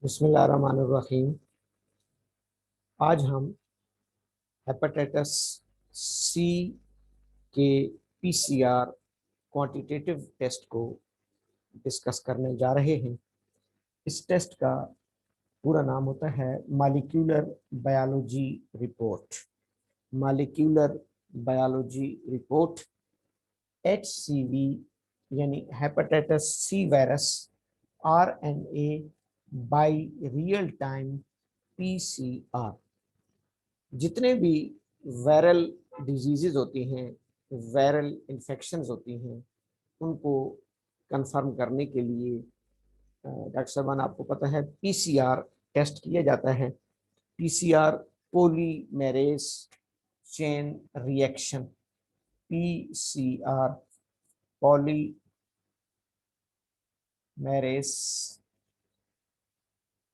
बिस्मिल्लाहिर्रहमानिर्रहीम। आज हम हेपेटाइटिस सी के पीसीआर क्वांटिटेटिव टेस्ट को डिस्कस करने जा रहे हैं। इस टेस्ट का पूरा नाम होता है molecular biology report. Molecular biology report HCV यानी hepatitis C virus RNA by real time PCR। जितने भी वायरल डिजीजेज होती हैं, वायरल इन्फेक्शंस होती हैं, उनको कंफर्म करने के लिए डॉक्टर साहबान आपको पता है पीसीआर टेस्ट किया जाता है। PCR polymerase chain reaction, PCR polymerase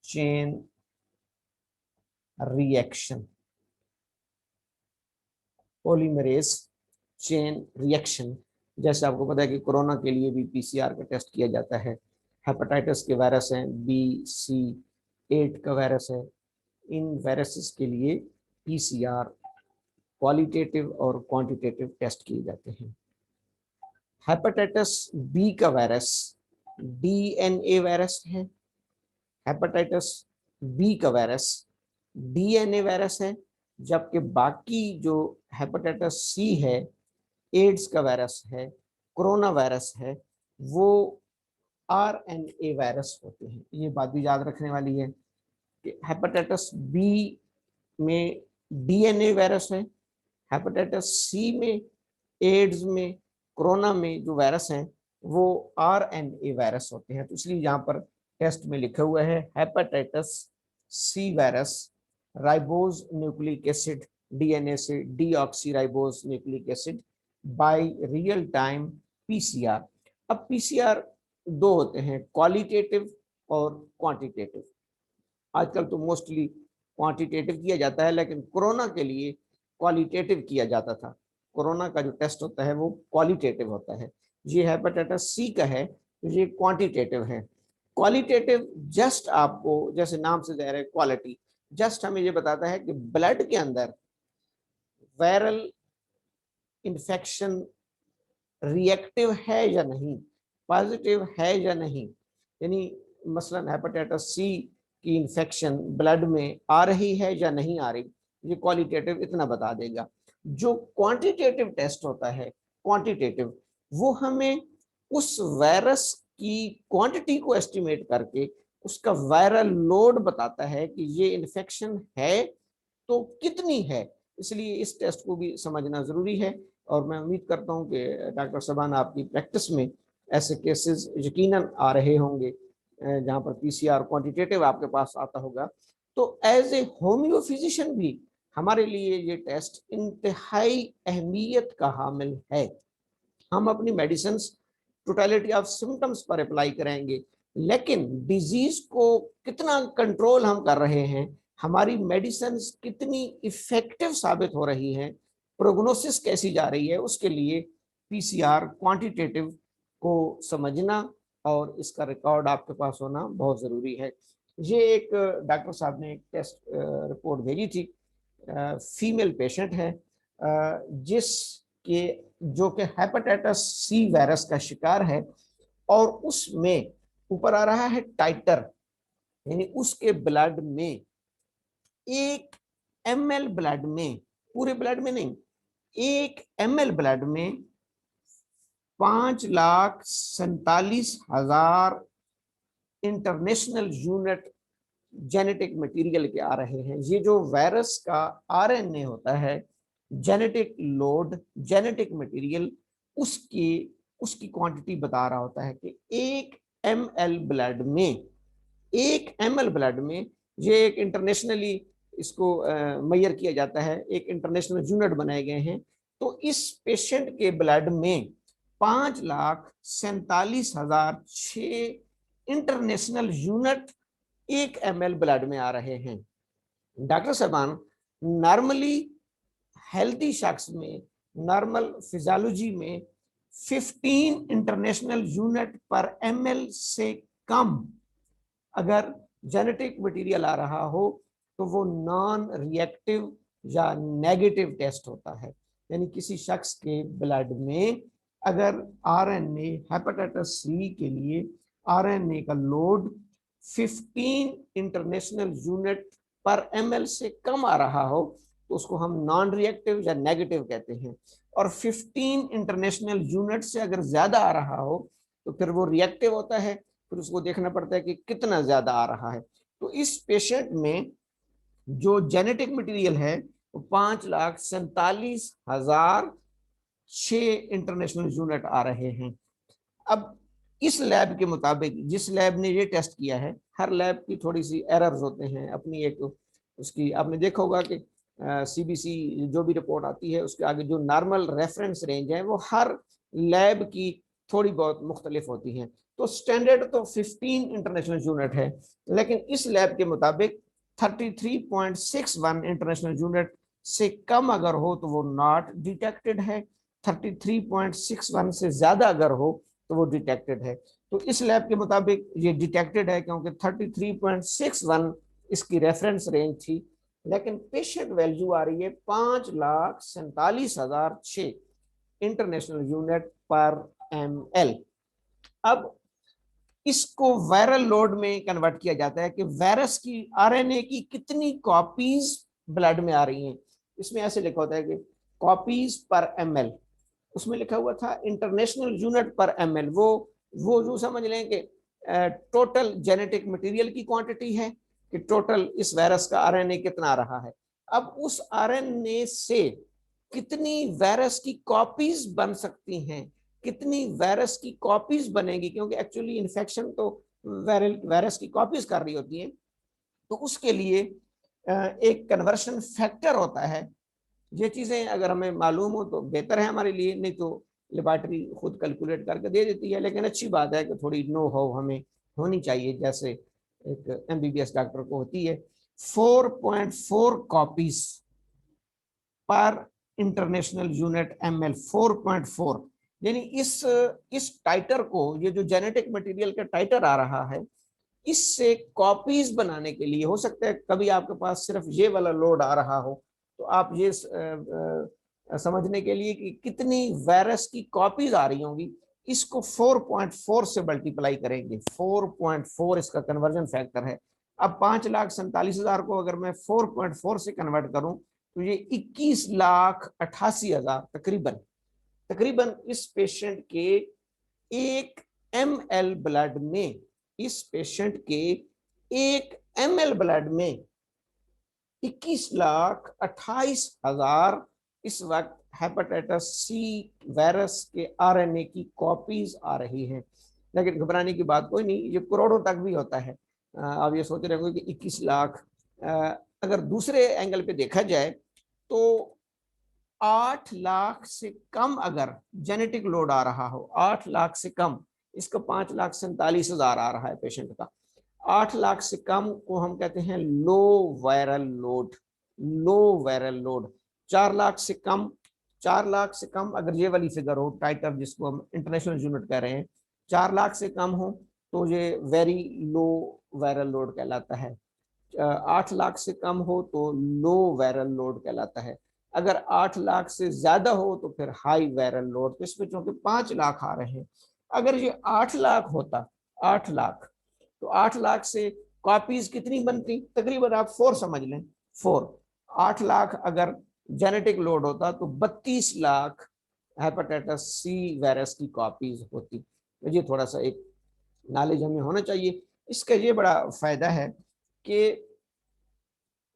chain reaction, polymerase chain reaction. जैसे आपको पता है कि कोरोना के लिए भी पीसीआर का टेस्ट किया जाता है। हेपेटाइटिस के वायरस हैं, BC8 का वायरस है। इन वायरसेस के लिए पीसीआर क्वालिटेटिव और क्वांटिटेटिव टेस्ट किए जाते हैं। हेपेटाइटिस बी का वायरस DNA वायरस है। हेपेटाइटिस बी का वायरस DNA वायरस है, जबकि बाकी जो हेपेटाइटिस सी है, एड्स का वायरस है, कोरोना वायरस है, वो RNA वायरस होते हैं। ये बात भी याद रखने वाली है कि हेपेटाइटिस बी में DNA वायरस है, हेपेटाइटिस सी में, एड्स में, कोरोना में जो वायरस हैं वो RNA वायरस होते हैं। तो इसलिए यहाँ पर टेस्ट में लिखा हुआ है hepatitis C virus ribose nucleic acid DNA से deoxy ribose nucleic acid by real time PCR. अब पीसीआर दो होते हैं, क्वालिटेटिव और क्वांटिटेटिव। आजकल तो मोस्टली क्वांटिटेटिव किया जाता है, लेकिन कोरोना के लिए क्वालिटेटिव किया जाता था। कोरोना का जो टेस्ट होता है वो क्वालिटेटिव होता है। ये हेपेटाइटिस सी का है, तो ये क्वांटिटेटिव है। क्वालिटेटिव जस्ट आपको, जैसे नाम से जाहिर है क्वालिटी, जस्ट हमें ये बताता है कि ब्लड के अंदर वायरल इन्फेक्शन रिएक्टिव है या नहीं, पॉजिटिव है या नहीं। यानी मसलन हेपेटाइटिस सी की इन्फेक्शन ब्लड में आ रही है या नहीं आ रही, ये क्वालिटेटिव इतना बता देगा। जो क्वांटिटेटिव टेस्ट होता है, क्वांटिटेटिव, वो हमें उस वायरस की क्वांटिटी को एस्टिमेट करके उसका वायरल लोड बताता है कि ये इन्फेक्शन है तो कितनी है। इसलिए इस टेस्ट को भी समझना जरूरी है, और मैं उम्मीद करता हूं कि डॉक्टर सबान आपकी प्रैक्टिस में ऐसे केसेस यकीनन आ रहे होंगे जहां पर पीसीआर क्वांटिटेटिव आपके पास आता होगा। तो एज ए होम्यो फिजिशियन भी हमारे लिए ये टेस्ट इंतहाई अहमियत का हामिल है। हम अपनी मेडिसिन टोटलिटी ऑफ सिम्टम्स पर अप्लाई करेंगे, लेकिन डिजीज को कितना कंट्रोल हम कर रहे हैं, हमारी मेडिसिन कितनी इफेक्टिव साबित हो रही है, प्रोग्नोसिस कैसी जा रही है, उसके लिए पीसीआर क्वांटिटेटिव को समझना और इसका रिकॉर्ड आपके पास होना बहुत ज़रूरी है। ये एक डॉक्टर साहब ने एक टेस्ट रिपोर्ट भेजी थी। फीमेल पेशेंट है जिसके जो कि हेपेटाइटिस सी वायरस का शिकार है, और उसमें ऊपर आ रहा है टाइटर, यानी उसके ब्लड में 1 ml ब्लड में, पूरे ब्लड में नहीं, 1 ml ब्लड में 5,47,000 इंटरनेशनल यूनिट जेनेटिक मटेरियल के आ रहे हैं। ये जो वायरस का RNA होता है, जेनेटिक लोड, जेनेटिक मटेरियल, उसकी उसकी क्वांटिटी बता रहा होता है कि 1 ml ब्लड में, 1 ml ब्लड में, ये एक इंटरनेशनली इसको मेजर किया जाता है, एक इंटरनेशनल यूनिट बनाए गए हैं। तो इस पेशेंट के ब्लड में 5,47,006 इंटरनेशनल यूनिट 1 ml ब्लड में आ रहे हैं। डॉक्टर साहबान, नॉर्मली हेल्थी शख्स में, नॉर्मल फिजियोलॉजी में 15 इंटरनेशनल यूनिट पर ml से कम अगर जेनेटिक मटेरियल आ रहा हो तो वो नॉन रिएक्टिव या नेगेटिव टेस्ट होता है। यानी किसी शख्स के ब्लड में अगर आरएनए हेपेटाइटिस सी के लिए आरएनए का लोड 15 इंटरनेशनल यूनिट पर ml से कम आ रहा हो तो उसको हम नॉन रिएक्टिव या नेगेटिव कहते हैं, और 15 इंटरनेशनल यूनिट से अगर ज्यादा आ रहा हो तो फिर वो रिएक्टिव होता है। फिर उसको देखना पड़ता है कि कितना ज्यादा आ रहा है। तो इस पेशेंट में जो जेनेटिक मटेरियल है वो 5,47,006 इंटरनेशनल यूनिट आ रहे हैं। अब इस लैब के मुताबिक, जिस लैब ने ये टेस्ट किया है, हर लैब की थोड़ी सी एरर्स होते हैं अपनी, एक उसकी आपने देखा होगा कि सीबीसी जो भी रिपोर्ट आती है उसके आगे जो नॉर्मल रेफरेंस रेंज है वो हर लैब की थोड़ी बहुत मुख्तलिफ होती हैं। तो स्टैंडर्ड तो 15 इंटरनेशनल यूनिट है, लेकिन इस लैब के मुताबिक 33.61 इंटरनेशनल यूनिट से कम अगर हो तो वो नॉट डिटेक्टेड है, 33.61 से ज्यादा अगर हो तो वो डिटेक्टेड है। तो इस लैब के मुताबिक ये डिटेक्टेड है क्योंकि 33.61 इसकी रेफरेंस रेंज थी, लेकिन पेशेंट वैल्यू आ रही है 5,47,006 इंटरनेशनल यूनिट पर ml। अब इसको वायरल लोड में कन्वर्ट किया जाता है कि वायरस की आरएनए की कितनी कॉपीज ब्लड में आ रही हैं। इसमें ऐसे लिखा होता है कि कॉपीज पर ml, उसमें लिखा हुआ था इंटरनेशनल यूनिट पर ml। वो जो समझ लें कि टोटल जेनेटिक मटेरियल की क्वांटिटी है कि टोटल इस वायरस का आरएनए कितना आ रहा है। अब उस आरएनए से कितनी वायरस की कॉपीज बन सकती हैं, कितनी वायरस की कॉपीज बनेगी, क्योंकि एक्चुअली इन्फेक्शन तो वायरस की कॉपीज कर रही होती है। तो उसके लिए एक कन्वर्शन फैक्टर होता है। ये चीजें अगर हमें मालूम हो तो बेहतर है हमारे लिए, नहीं तो लेबॉर्टरी खुद कैलकुलेट करके दे देती है। लेकिन अच्छी बात है कि थोड़ी नो हो हमें होनी चाहिए, जैसे एक एमबीबीएस डॉक्टर को होती है। 4.4 कॉपीज पर इंटरनेशनल यूनिट ml, 4.4। यानी इस टाइटर को, ये जो जेनेटिक मटेरियल का टाइटर आ रहा है, इससे कॉपीज बनाने के लिए, हो सकता है कभी आपके पास सिर्फ ये वाला लोड आ रहा हो, तो आप ये समझने के लिए कि कितनी वायरस की कॉपीज आ रही होंगी, इसको 4.4 से मल्टीप्लाई करेंगे। 4.4 इसका कन्वर्जन फैक्टर है। अब 5,47,000 को अगर मैं 4.4 से कन्वर्ट करूं तो ये 21,88,000 तकरीबन तकरीबन इस पेशेंट के 1 ml ब्लड में, इस पेशेंट के 1 ml ब्लड में 21,28,000 इस वक्त हेपेटाइटिस सी वायरस के आरएनए की कॉपीज आ रही हैं। लेकिन घबराने की बात कोई नहीं, ये करोड़ों तक भी होता है। आप ये सोच रहे होंगे कि 21 लाख, अगर दूसरे एंगल पे देखा जाए तो 8 लाख से कम अगर जेनेटिक लोड आ रहा हो, 8 लाख से कम, इसका 5,47,000 आ रहा है पेशेंट का, 8 लाख से कम को हम कहते हैं लो वायरल लोड। लो वायरल लोड 4 लाख से कम, 4 लाख से कम अगर ये वाली फिगर हो, टाइटर जिसको हम इंटरनेशनल यूनिट कह रहे हैं, 4 लाख से कम हो तो ये वेरी लो वायरल लोड कहलाता है। 8 लाख से कम हो तो लो वायरल लोड कहलाता है। अगर 8 लाख से ज्यादा हो तो फिर हाई वायरल लोड। तो इसमें चूंकि 5 लाख आ रहे हैं, अगर ये 8 लाख होता, 8 लाख, तो 8 लाख से कॉपीज कितनी बनती, तकरीबन आप 4 समझ लें, 4। 8 लाख अगर जेनेटिक लोड होता तो 32 लाख हेपेटाइटिस सी वायरस की कॉपीज होती। तो ये थोड़ा सा एक नॉलेज हमें होना चाहिए। इसका ये बड़ा फायदा है कि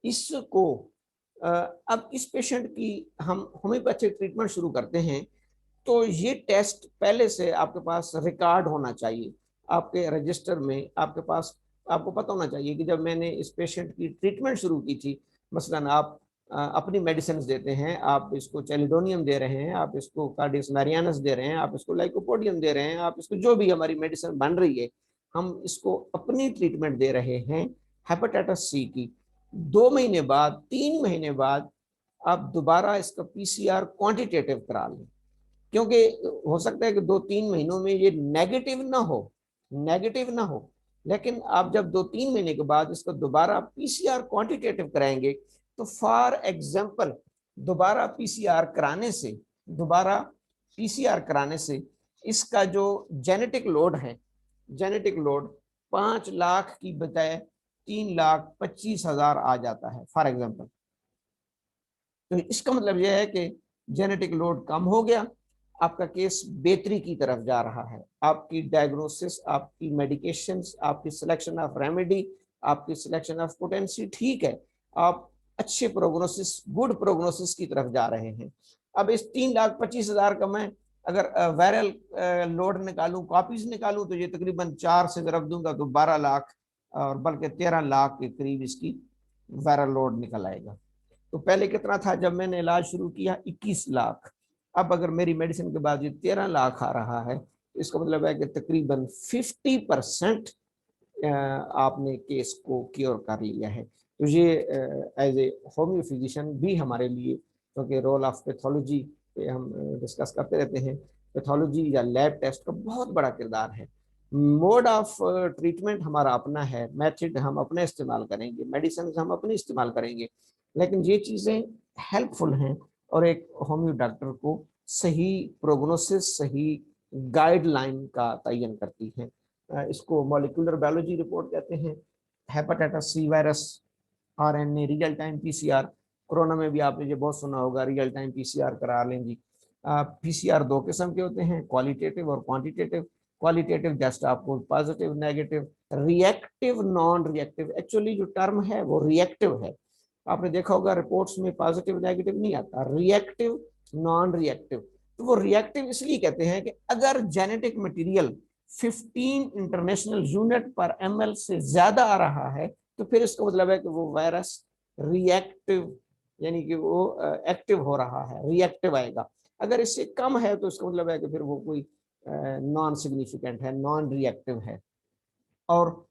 इसको अब इस पेशेंट की हम होम्योपैथिक ट्रीटमेंट शुरू करते हैं तो ये टेस्ट पहले से आपके पास रिकॉर्ड होना चाहिए, आपके रजिस्टर में आपके पास, आपको पता होना चाहिए कि जब मैंने इस पेशेंट की ट्रीटमेंट शुरू की थी, मसलन आप अपनी मेडिसिन देते हैं, आप इसको चैलिडोनियम दे रहे हैं, आप इसको कार्डियस मैरियानस दे रहे हैं, आप इसको लाइकोपोडियम दे रहे हैं, आप इसको जो भी हमारी मेडिसिन बन रही है, हम इसको अपनी ट्रीटमेंट दे रहे हैं हेपेटाइटिस सी की। 2 महीने बाद, 3 महीने बाद आप दोबारा इसका पीसीआर क्वांटिटेटिव करा लें, क्योंकि हो सकता है कि 2-3 महीनों में ये नेगेटिव ना हो, नेगेटिव ना हो, लेकिन आप जब 2-3 महीने के बाद इसको दोबारा पीसीआर क्वांटिटेटिव कराएंगे, तो फॉर एग्जांपल दोबारा पीसीआर कराने से इसका जो जेनेटिक लोड 5 लाख की बजाय 3,25,000 आ जाता है फॉर एग्जांपल। तो इसका मतलब यह है कि जेनेटिक लोड कम हो गया, आपका केस बेहतरी की तरफ जा रहा है। आपकी डायग्नोसिस, आपकी मेडिकेशंस, आपकी सिलेक्शन ऑफ रेमेडी, आपकी सिलेक्शन ऑफ पोटेंसी ठीक है, आप अच्छे प्रोग्नोसिस, गुड प्रोग्नोसिस की तरफ जा रहे हैं। अब इस 3,25,000 का मैं अगर वायरल लोड निकालूं, कॉपीज निकालूं, तो ये तकरीबन 4 से जरब दूंगा तो 12 लाख और बल्कि 13 लाख के करीब इसकी वायरल लोड निकल आएगा। तो पहले कितना था जब मैंने इलाज शुरू किया? 21 लाख। अब अगर मेरी मेडिसिन के बाद ये 13 लाख आ रहा है, तो इसका मतलब है कि तकरीबन 50% आपने केस को क्योर कर लिया है। तो ये एज ए होम्यो फिजिशियन भी हमारे लिए, क्योंकि रोल ऑफ पैथोलॉजी पे हम डिस्कस करते रहते हैं, पैथोलॉजी या लैब टेस्ट का बहुत बड़ा किरदार है। मोड ऑफ ट्रीटमेंट हमारा अपना है, मेथड हम अपने इस्तेमाल करेंगे, मेडिसिन हम अपनी इस्तेमाल करेंगे, लेकिन ये चीज़ें हेल्पफुल हैं और एक होम्यो डॉक्टर को सही प्रोग्नोसिस, सही गाइडलाइन का तयन करती हैं। इसको मॉलिक्यूलर बायोलॉजी रिपोर्ट कहते हैं। Hepatitis C virus, RNA, real time PCR, corona में भी आपने ये बहुत सुना होगा, रियल टाइम पीसीआर करा लें जी। पीसीआर 2 किस्म के होते हैं, क्वालिटेटिव और क्वांटिटेटिव। क्वालिटेटिव जस्ट आपको positive, negative, reactive, non reactive. Actually जो टर्म है वो रिएक्टिव है, आपने देखा होगा रिपोर्ट्स में पॉजिटिव नेगेटिव नहीं आता, रिएक्टिव, नॉन रिएक्टिव। तो वो रिएक्टिव इसलिए कहते हैं कि अगर जेनेटिक मटेरियल 15 इंटरनेशनल यूनिट पर ml से ज्यादा आ रहा है, तो फिर इसका मतलब है कि वो वायरस रिएक्टिव, यानी कि वो एक्टिव हो रहा है, रिएक्टिव आएगा। अगर इससे कम है तो इसका मतलब है कि फिर वो कोई नॉन सिग्निफिकेंट है, नॉन रिएक्टिव है। और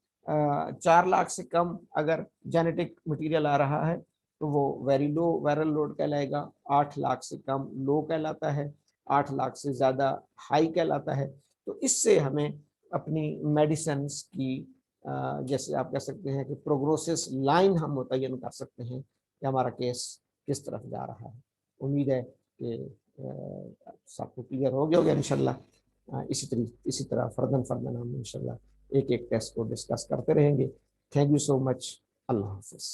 4 लाख से कम अगर जेनेटिक मटेरियल आ रहा है तो वो वेरी लो वायरल लोड कहलाएगा। 8 लाख से कम लो कहलाता है, 8 लाख से ज़्यादा हाई कहलाता है। तो इससे हमें अपनी मेडिसिन की जैसे आप कह सकते हैं कि प्रोग्नोसिस लाइन हम मुतय्यन कर सकते हैं कि हमारा केस किस तरफ जा रहा है। उम्मीद है कि सबको क्लियर हो गया होगा इंशाल्लाह। इसी तरह फर्दन हम इंशाल्लाह एक एक टेस्ट को डिस्कस करते रहेंगे। Thank you so much. अल्लाह हाफिज़।